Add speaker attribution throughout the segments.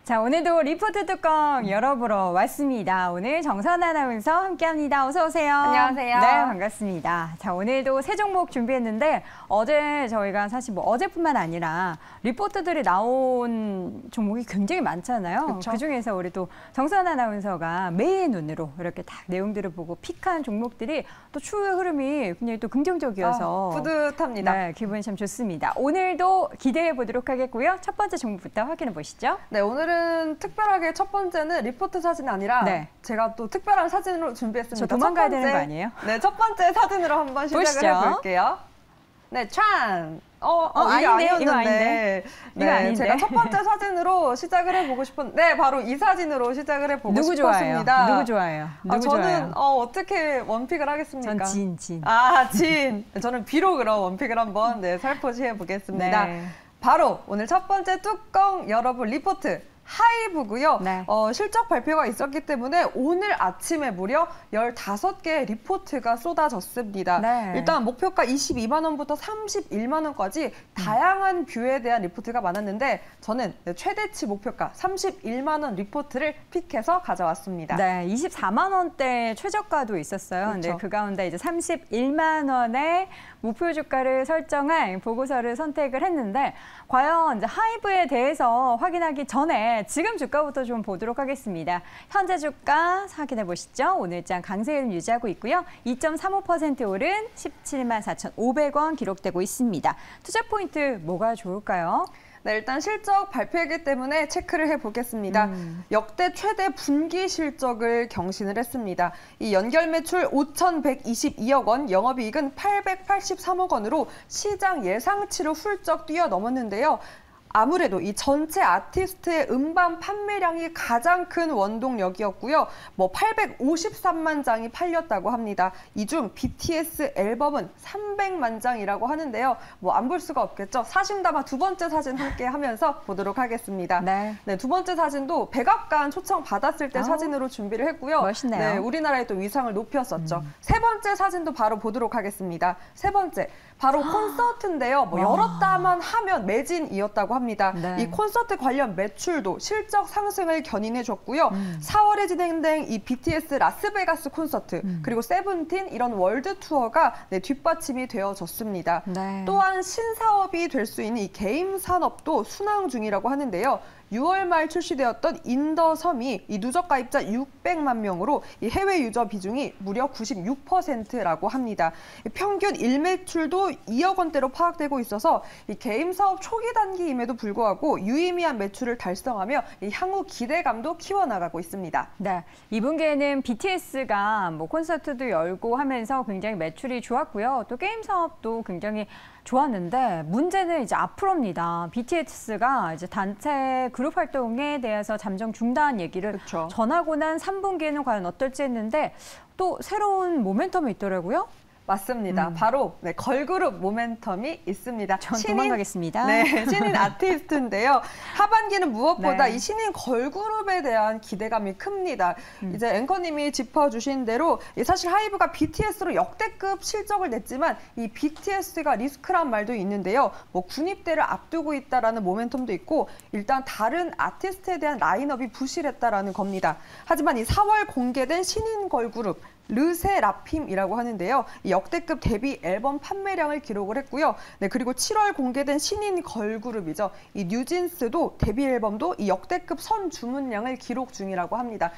Speaker 1: 자, 오늘도 리포트 뚜껑 열어보러 왔습니다. 오늘 정선 아나운서 함께합니다. 어서 오세요.
Speaker 2: 안녕하세요.
Speaker 1: 네, 반갑습니다. 자, 오늘도 새 종목 준비했는데 어제 저희가 사실 뭐 어제뿐만 아니라 리포트들이 나온 종목이 굉장히 많잖아요. 그중에서 우리 또 정선 아나운서가 매의 눈으로 이렇게 딱 내용들을 보고 픽한 종목들이 또 추후의 흐름이 굉장히 또 긍정적이어서
Speaker 2: 뿌듯합니다.
Speaker 1: 네, 기분이 참 좋습니다. 오늘도 기대해 보도록 하겠고요. 첫 번째 종목부터 확인해 보시죠.
Speaker 2: 네, 오늘은 특별하게 첫 번째는 리포트 사진이 아니라 제가 또 특별한 사진으로 준비했습니다.
Speaker 1: 저 도망가야 되는 거 아니에요?
Speaker 2: 네, 첫 번째 사진으로 한번 시작을 해볼게요. 네, 짠! 이게 아니었는데.
Speaker 1: 이거 아닌데.
Speaker 2: 네,
Speaker 1: 이거 아닌데.
Speaker 2: 제가 첫 번째 사진으로 시작을 해보고 싶은, 네, 바로 이 사진으로 시작을 해보고
Speaker 1: 누구
Speaker 2: 싶었습니다.
Speaker 1: 누구 좋아해요? 누구
Speaker 2: 저는
Speaker 1: 좋아해요?
Speaker 2: 어떻게 원픽을 하겠습니까?
Speaker 1: 전 진.
Speaker 2: 아, 진. 저는 비로 그럼 원픽을 한번 살포시 해보겠습니다.
Speaker 1: 네.
Speaker 2: 바로 오늘 첫 번째 뚜껑 열어볼 리포트. 하이브고요.
Speaker 1: 네.
Speaker 2: 실적 발표가 있었기 때문에 오늘 아침에 무려 15개의 리포트가 쏟아졌습니다.
Speaker 1: 네.
Speaker 2: 일단 목표가 22만 원부터 31만 원까지 다양한 뷰에 대한 리포트가 많았는데 저는 최대치 목표가 31만 원 리포트를 픽해서 가져왔습니다.
Speaker 1: 네, 24만 원대 최저가도 있었어요.
Speaker 2: 그렇죠.
Speaker 1: 근데 그 가운데 이제 31만 원의 목표 주가를 설정한 보고서를 선택을 했는데 과연 이제 하이브에 대해서 확인하기 전에 지금 주가부터 좀 보도록 하겠습니다. 현재 주가 확인해 보시죠. 오늘장 강세 흐름 유지하고 있고요. 2.35% 오른 17만 4,500원 기록되고 있습니다. 투자 포인트 뭐가 좋을까요?
Speaker 2: 네, 일단 실적 발표이기 때문에 체크를 해보겠습니다. 역대 최대 분기 실적을 경신을 했습니다. 이 연결 매출 5,122억 원, 영업이익은 883억 원으로 시장 예상치를 훌쩍 뛰어넘었는데요. 아무래도 이 전체 아티스트의 음반 판매량이 가장 큰 원동력이었고요. 853만 장이 팔렸다고 합니다. 이 중 BTS 앨범은 300만 장이라고 하는데요. 안 볼 수가 없겠죠. 사심담아 두 번째 사진 함께 하면서 보도록 하겠습니다.
Speaker 1: 네,
Speaker 2: 두 번째 사진도 백악관 초청 받았을 때 사진으로 준비를 했고요.
Speaker 1: 멋있네요.
Speaker 2: 네, 우리나라의 또 위상을 높였었죠. 세 번째 사진도 바로 보도록 하겠습니다. 세 번째, 바로 콘서트인데요. 열었다만 하면 매진이었다고 합니다.
Speaker 1: 네.
Speaker 2: 이 콘서트 관련 매출도 실적 상승을 견인해줬고요. 4월에 진행된 이 BTS 라스베가스 콘서트 그리고 세븐틴 이런 월드 투어가 뒷받침이 되어졌습니다.
Speaker 1: 네.
Speaker 2: 또한 신사업이 될 수 있는 이 게임 산업도 순항 중이라고 하는데요. 6월 말 출시되었던 인더섬이 이 누적 가입자 600만 명으로 이 해외 유저 비중이 무려 96%라고 합니다. 평균 일매출도 2억 원대로 파악되고 있어서 이 게임 사업 초기 단계임에도 불구하고 유의미한 매출을 달성하며 이 향후 기대감도 키워나가고 있습니다.
Speaker 1: 네, 2분기에는 BTS가 콘서트도 열고 하면서 굉장히 매출이 좋았고요. 또 게임 사업도 굉장히 좋았는데 문제는 이제 앞으로입니다. BTS가 이제 단체 그룹 활동에 대해서 잠정 중단 얘기를 전하고 난 3분기에는 과연 어떨지 했는데 또 새로운 모멘텀이 있더라고요.
Speaker 2: 맞습니다. 바로 걸그룹 모멘텀이 있습니다.
Speaker 1: 전 도망가겠습니다.
Speaker 2: 네, 신인 아티스트인데요. 하반기는 무엇보다 이 신인 걸그룹에 대한 기대감이 큽니다. 이제 앵커님이 짚어주신 대로 사실 하이브가 BTS로 역대급 실적을 냈지만 이 BTS가 리스크란 말도 있는데요. 군입대를 앞두고 있다라는 모멘텀도 있고 일단 다른 아티스트에 대한 라인업이 부실했다라는 겁니다. 하지만 이 4월 공개된 신인 걸그룹 르세라핌이라고 하는데요. 역대급 데뷔 앨범 판매량을 기록을 했고요. 그리고 7월 공개된 신인 걸그룹이죠. 이 뉴진스도 데뷔 앨범도 이 역대급 선 주문량을 기록 중이라고 합니다.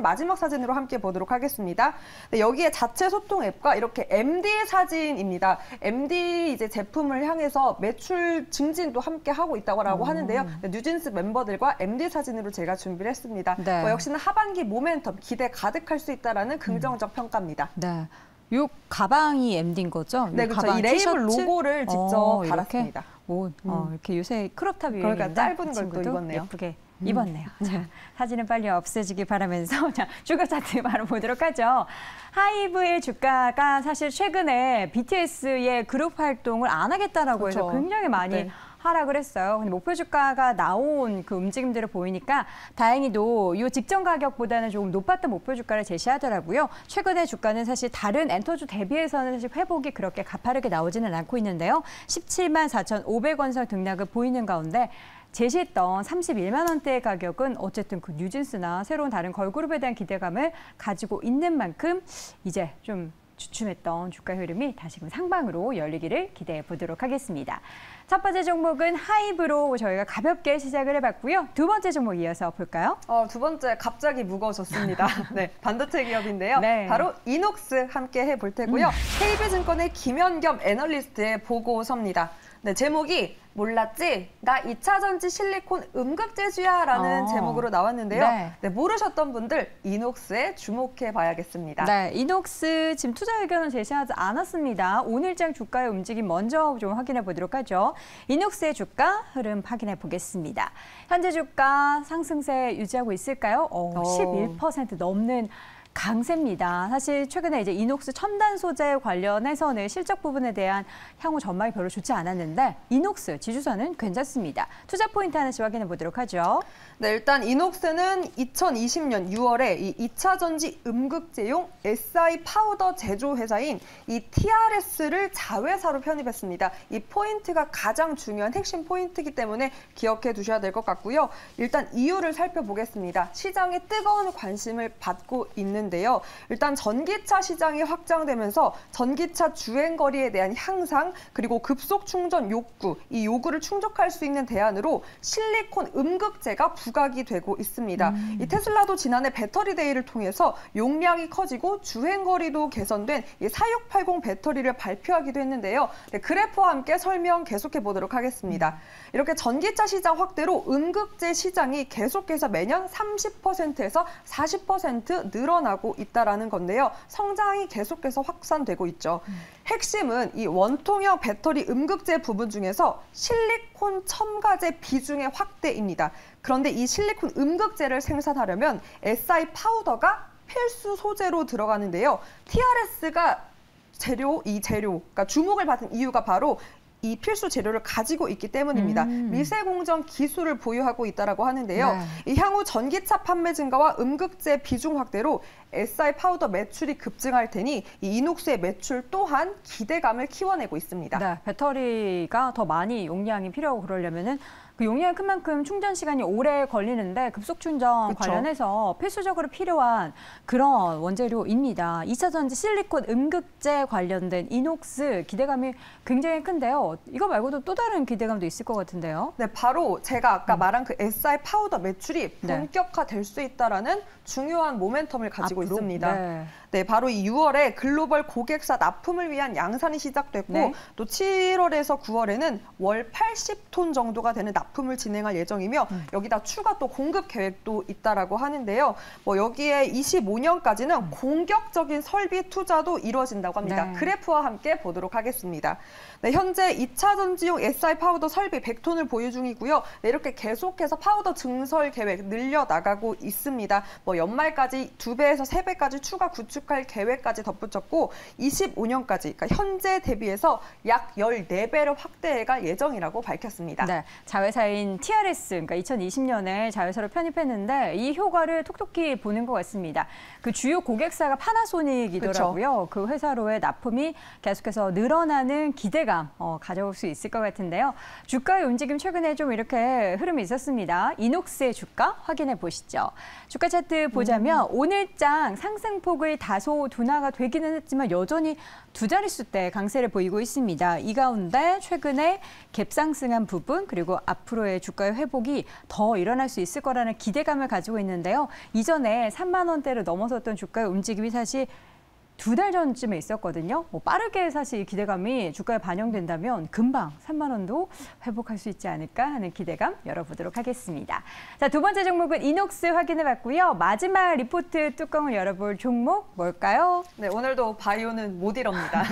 Speaker 2: 마지막 사진으로 함께 보도록 하겠습니다. 여기에 자체 소통 앱과 이렇게 MD 사진입니다. MD 이제 제품을 향해서 매출 증진도 함께 하고 있다고 하는데요. 뉴진스 멤버들과 MD 사진으로 제가 준비를 했습니다. 역시나 하반기 모멘텀 기대 가득할 수 있다라는 긍정적 평가입니다.
Speaker 1: 네, 요 가방이 MD인 거죠?
Speaker 2: 네, 그렇죠. 이 레이블 로고를 직접 달았습니다.
Speaker 1: 이렇게 요새 크롭탑 유행인데
Speaker 2: 그러니까 짧은 걸 또 입었네요.
Speaker 1: 예쁘게 입었네요. 자, 사진은 빨리 없애지기 바라면서 자, 주가 차트 바로 보도록 하죠. 하이브의 주가가 사실 최근에 BTS의 그룹 활동을 안 하겠다라고 해서 굉장히 많이 하락을 했어요. 근데 목표 주가가 나온 그 움직임들을 보이니까 다행히도 이 직전 가격보다는 조금 높았던 목표 주가를 제시하더라고요. 최근에 주가는 사실 다른 엔터주 대비해서는 사실 회복이 그렇게 가파르게 나오지는 않고 있는데요. 17만 4,500원 선 등락을 보이는 가운데 제시했던 31만 원대의 가격은 어쨌든 그 뉴진스나 새로운 다른 걸그룹에 대한 기대감을 가지고 있는 만큼 이제 좀 주춤했던 주가 흐름이 다시금 상방으로 열리기를 기대해 보도록 하겠습니다. 첫 번째 종목은 하이브로 저희가 가볍게 시작을 해봤고요. 두 번째 종목 이어서 볼까요?
Speaker 2: 두 번째 갑자기 무거워졌습니다. 네, 반도체 기업인데요.
Speaker 1: 네.
Speaker 2: 바로 이녹스 함께 해볼 테고요. KB증권의 김현겸 애널리스트의 보고서입니다. 네, 제목이 몰랐지? 나 2차 전지 실리콘 음극재주야 라는 제목으로 나왔는데요.
Speaker 1: 네.
Speaker 2: 네, 모르셨던 분들 이녹스에 주목해 봐야겠습니다.
Speaker 1: 네, 이녹스 지금 투자 의견은 제시하지 않았습니다. 오늘장 주가의 움직임 먼저 좀 확인해 보도록 하죠. 이녹스의 주가 흐름 확인해 보겠습니다. 현재 주가 상승세 유지하고 있을까요? 11% 넘는 강세입니다. 사실 최근에 이제 이녹스 첨단 소재 관련해서는 실적 부분에 대한 향후 전망이 별로 좋지 않았는데 이녹스 지주사는 괜찮습니다. 투자 포인트 하나씩 확인해 보도록 하죠.
Speaker 2: 네, 일단 이녹스는 2020년 6월에 이 2차 전지 음극재용 SI 파우더 제조 회사인 이 TRS를 자회사로 편입했습니다. 이 포인트가 가장 중요한 핵심 포인트이기 때문에 기억해 두셔야 될 것 같고요. 일단 이유를 살펴보겠습니다. 시장에 뜨거운 관심을 받고 있는데요. 일단 전기차 시장이 확장되면서 전기차 주행거리에 대한 향상 그리고 급속 충전 욕구, 이 요구를 충족할 수 있는 대안으로 실리콘 음극재가 부각이 되고 있습니다. 이 테슬라도 지난해 배터리 데이를 통해서 용량이 커지고 주행거리도 개선된 이 4680 배터리를 발표하기도 했는데요. 네, 그래프와 함께 설명 계속해 보도록 하겠습니다. 이렇게 전기차 시장 확대로 음극재 시장이 계속해서 매년 30%에서 40% 늘어나고 있다는 건데요. 성장이 계속해서 확산되고 있죠. 핵심은 이 원통형 배터리 음극재 부분 중에서 실리콘 첨가제 비중의 확대입니다. 그런데 이 실리콘 음극재를 생산하려면 SI 파우더가 필수 소재로 들어가는데요. TRS가 그러니까 주목을 받은 이유가 바로 이 필수 재료를 가지고 있기 때문입니다. 미세 공정 기술을 보유하고 있다고 하는데요.
Speaker 1: 네.
Speaker 2: 이 향후 전기차 판매 증가와 음극재 비중 확대로 SI 파우더 매출이 급증할 테니 이 이녹스의 매출 또한 기대감을 키워내고 있습니다.
Speaker 1: 네, 배터리가 더 많이 용량이 필요하고 그러려면은 그 용량이 큰 만큼 충전 시간이 오래 걸리는데 급속 충전
Speaker 2: 그쵸?
Speaker 1: 관련해서 필수적으로 필요한 그런 원재료입니다. 2차 전지 실리콘 음극재 관련된 이녹스 기대감이 굉장히 큰데요. 이거 말고도 또 다른 기대감도 있을 것 같은데요.
Speaker 2: 네, 바로 제가 아까 말한 그 SI 파우더 매출이 본격화될 수 있다라는 중요한 모멘텀을 가지고
Speaker 1: 앞으로?
Speaker 2: 있습니다.
Speaker 1: 네.
Speaker 2: 네, 바로 이 6월에 글로벌 고객사 납품을 위한 양산이 시작됐고
Speaker 1: 네.
Speaker 2: 또 7월에서 9월에는 월 80톤 정도가 되는 납품을 진행할 예정이며 여기다 추가 또 공급 계획도 있다라고 하는데요. 여기에 25년까지는 공격적인 설비 투자도 이루어진다고 합니다.
Speaker 1: 네.
Speaker 2: 그래프와 함께 보도록 하겠습니다. 네, 현재 2차 전지용 SI 파우더 설비 100톤을 보유 중이고요. 네, 이렇게 계속해서 파우더 증설 계획 늘려나가고 있습니다. 연말까지 2배에서 3배까지 추가 구축할 계획까지 덧붙였고 25년까지 그러니까 현재 대비해서 약 14배를 확대해갈 예정이라고 밝혔습니다.
Speaker 1: 네, 자회사인 TRS, 그러니까 2020년에 자회사로 편입했는데 이 효과를 톡톡히 보는 것 같습니다. 그 주요 고객사가 파나소닉이더라고요. 그 회사로의 납품이 계속해서 늘어나는 기대감 가져올 수 있을 것 같은데요. 주가의 움직임 최근에 좀 이렇게 흐름이 있었습니다. 이녹스의 주가 확인해 보시죠. 주가 차트 보자면 오늘장 상승폭의 다소 둔화가 되기는 했지만 여전히 두 자릿수대 강세를 보이고 있습니다. 이 가운데 최근에 갭상승한 부분 그리고 앞으로의 주가의 회복이 더 일어날 수 있을 거라는 기대감을 가지고 있는데요. 이전에 3만 원대를 넘어섰던 주가의 움직임이 사실 2달 전쯤에 있었거든요. 빠르게 사실 이 기대감이 주가에 반영된다면 금방 3만 원도 회복할 수 있지 않을까 하는 기대감 열어보도록 하겠습니다. 자, 두 번째 종목은 이녹스 확인해봤고요. 마지막 리포트 뚜껑을 열어볼 종목 뭘까요?
Speaker 2: 네, 오늘도 바이오는 못 이럽니다.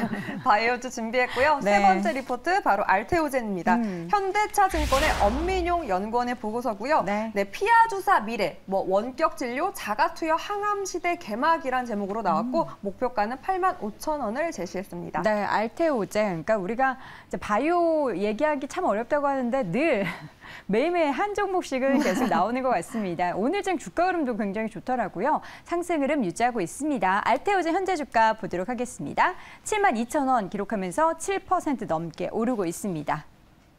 Speaker 2: 바이오주 준비했고요.
Speaker 1: 네.
Speaker 2: 세 번째 리포트 바로 알테오젠입니다. 현대차 증권의 엄민용 연구원의 보고서고요.
Speaker 1: 네.
Speaker 2: 네, 피아주사 미래, 원격 진료, 자가투여 항암 시대 개막이란 제목으로 나왔고 목표가는 85,000원을 제시했습니다.
Speaker 1: 네, 알테오젠. 그러니까 우리가 이제 바이오 얘기하기 참 어렵다고 하는데 늘 매일매일 한 종목씩은 계속 나오는 것 같습니다. 오늘장 주가 흐름도 굉장히 좋더라고요. 상승 흐름 유지하고 있습니다. 알테오젠 현재 주가 보도록 하겠습니다. 72,000원 기록하면서 7% 넘게 오르고 있습니다.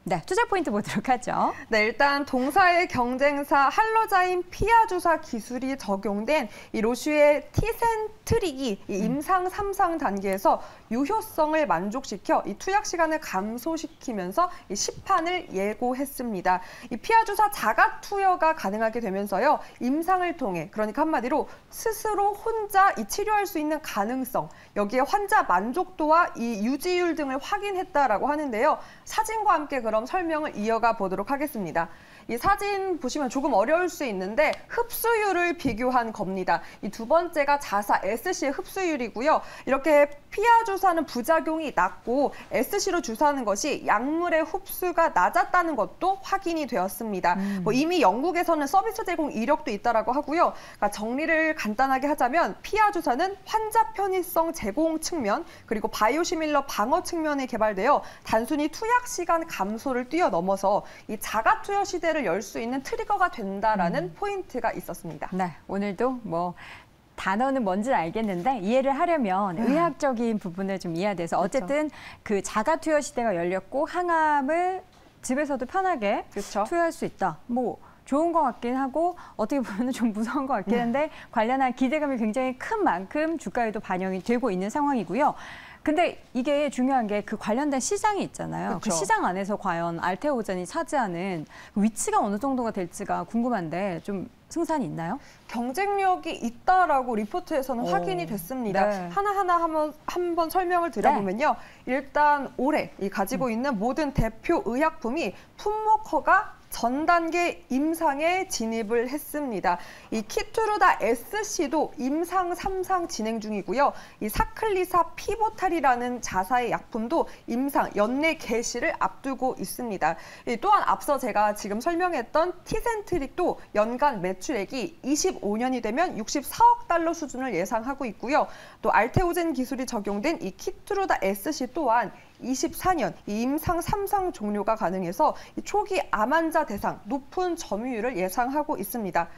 Speaker 1: 네, 투자 포인트 보도록 하죠.
Speaker 2: 네, 일단 동사의 경쟁사 할로자인 피아주사 기술이 적용된 이 로슈의 티센트릭이 이 임상 3상 단계에서 유효성을 만족시켜 이 투약 시간을 감소시키면서 이 시판을 예고했습니다. 이 피아주사 자가 투여가 가능하게 되면서요, 임상을 통해, 그러니까 한마디로 스스로 혼자 이 치료할 수 있는 가능성, 여기에 환자 만족도와 이 유지율 등을 확인했다라고 하는데요. 사진과 함께 그럼 설명을 이어가 보도록 하겠습니다. 이 사진 보시면 조금 어려울 수 있는데 흡수율을 비교한 겁니다. 이 두 번째가 자사 SC의 흡수율이고요. 이렇게 피아 주사는 부작용이 낮고 SC로 주사하는 것이 약물의 흡수가 낮았다는 것도 확인이 되었습니다. 이미 영국에서는 서비스 제공 이력도 있다라고 하고요. 그러니까 정리를 간단하게 하자면 피아 주사는 환자 편의성 제공 측면 그리고 바이오시밀러 방어 측면에 개발되어 단순히 투약 시간 감소를 뛰어넘어서 이 자가 투여 시대를 열 수 있는 트리거가 된다라는 포인트가 있었습니다.
Speaker 1: 네, 오늘도 뭐 단어는 뭔지 알겠는데 이해를 하려면 의학적인 부분을 좀 이해해야 돼서 어쨌든 그 자가 투여 시대가 열렸고 항암을 집에서도 편하게 투여할 수 있다. 뭐 좋은 것 같긴 하고 어떻게 보면 좀 무서운 것 같긴 한데 관련한 기대감이 굉장히 큰 만큼 주가에도 반영이 되고 있는 상황이고요. 근데 이게 중요한 게 그 관련된 시장이 있잖아요. 그 시장 안에서 과연 알테오젠이 차지하는 위치가 어느 정도가 될지가 궁금한데 좀 승산이 있나요?
Speaker 2: 경쟁력이 있다라고 리포트에서는 확인이 됐습니다.
Speaker 1: 네.
Speaker 2: 하나하나 한번 설명을 드려보면요. 일단 올해 가지고 있는 모든 대표 의약품이 품목허가 전 단계 임상에 진입을 했습니다. 이 키투르다 SC도 임상 3상 진행 중이고요. 이 사클리사 피보탈이라는 자사의 약품도 임상 연내 개시를 앞두고 있습니다. 또한 앞서 제가 지금 설명했던 티센트릭도 연간 매출액이 25년이 되면 64억 달러 수준을 예상하고 있고요. 또 알테오젠 기술이 적용된 이 키투르다 SC 또한 24년 임상 3상 종료가 가능해서 초기 암 환자 대상 높은 점유율을 예상하고 있습니다.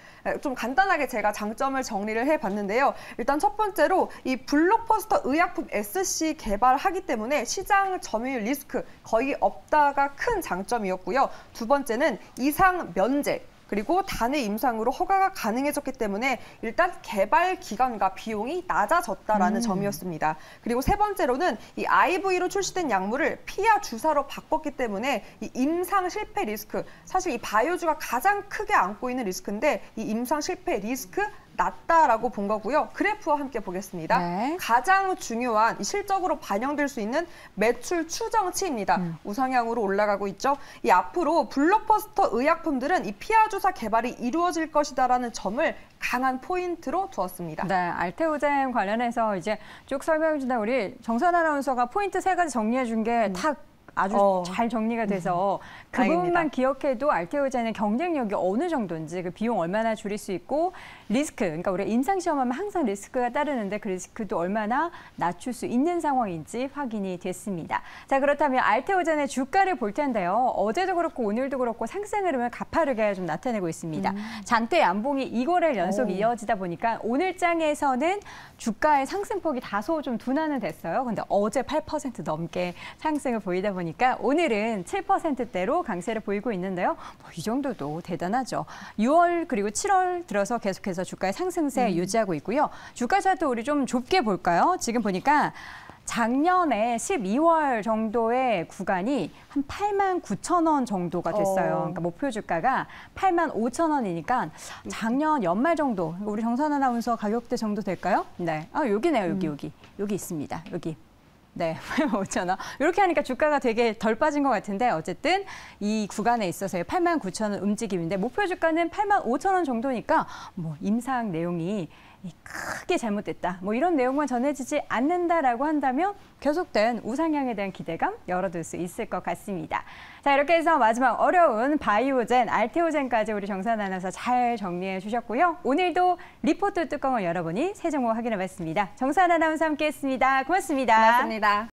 Speaker 2: 좀 간단하게 제가 장점을 정리를 해봤는데요. 일단 첫 번째로 이 블록버스터 의약품 SC 개발하기 때문에 시장 점유율 리스크 거의 없다가 큰 장점이었고요. 두 번째는 이상 면제 그리고 단회 임상으로 허가가 가능해졌기 때문에 일단 개발 기간과 비용이 낮아졌다라는 점이었습니다. 그리고 세 번째로는 이 IV로 출시된 약물을 피아 주사로 바꿨기 때문에 이 임상 실패 리스크, 사실 이 바이오주가 가장 크게 안고 있는 리스크인데 이 임상 실패 리스크 낮다라고 본 거고요. 그래프와 함께 보겠습니다. 네. 가장 중요한 실적으로 반영될 수 있는 매출 추정치입니다. 우상향으로 올라가고 있죠. 이 앞으로 블록버스터 의약품들은 이 피아 주사 개발이 이루어질 것이다라는 점을 강한 포인트로 두었습니다.
Speaker 1: 네, 알테오젠 관련해서 이제 쭉 설명해준다 우리 정선 아나운서가 포인트 3가지 정리해준 게 다 아주 잘 정리가 돼서 그 부분만 기억해도 알테오젠의 경쟁력이 어느 정도인지 그 비용 얼마나 줄일 수 있고 리스크, 그러니까 우리가 임상시험하면 항상 리스크가 따르는데 그 리스크도 얼마나 낮출 수 있는 상황인지 확인이 됐습니다. 자, 그렇다면 알테오젠의 주가를 볼 텐데요. 어제도 그렇고 오늘도 그렇고 상승 흐름을 가파르게 좀 나타내고 있습니다. 장대 양봉이 2거래일 연속 이어지다 보니까 오늘 장에서는 주가의 상승폭이 다소 좀 둔화는 됐어요. 근데 어제 8% 넘게 상승을 보이다 보니까 오늘은 7%대로 강세를 보이고 있는데요. 이 정도도 대단하죠. 6월 그리고 7월 들어서 계속해서 주가의 상승세 유지하고 있고요. 주가 차트 우리 좀 좁게 볼까요? 지금 보니까 작년에 12월 정도의 구간이 한 89,000원 정도가 됐어요. 그러니까 목표 주가가 85,000원이니까 작년 연말 정도, 우리 정선 아나운서 가격대 정도 될까요? 네, 여기네요, 여기 있습니다, 여기. 네, 85,000원. 이렇게 하니까 주가가 되게 덜 빠진 것 같은데 어쨌든 이 구간에 있어서의 89,000원 움직임인데 목표 주가는 85,000원 정도니까 뭐 임상 내용이 크게 잘못됐다. 뭐 이런 내용만 전해지지 않는다라고 한다면 계속된 우상향에 대한 기대감 열어둘 수 있을 것 같습니다. 자, 이렇게 해서 마지막 어려운 바이오젠, 알테오젠까지 우리 정선 아나운서 잘 정리해 주셨고요. 오늘도 리포트 뚜껑을 열어보니 새 종목 확인해 봤습니다. 정선 아나운서 함께했습니다. 고맙습니다.
Speaker 2: 고맙습니다.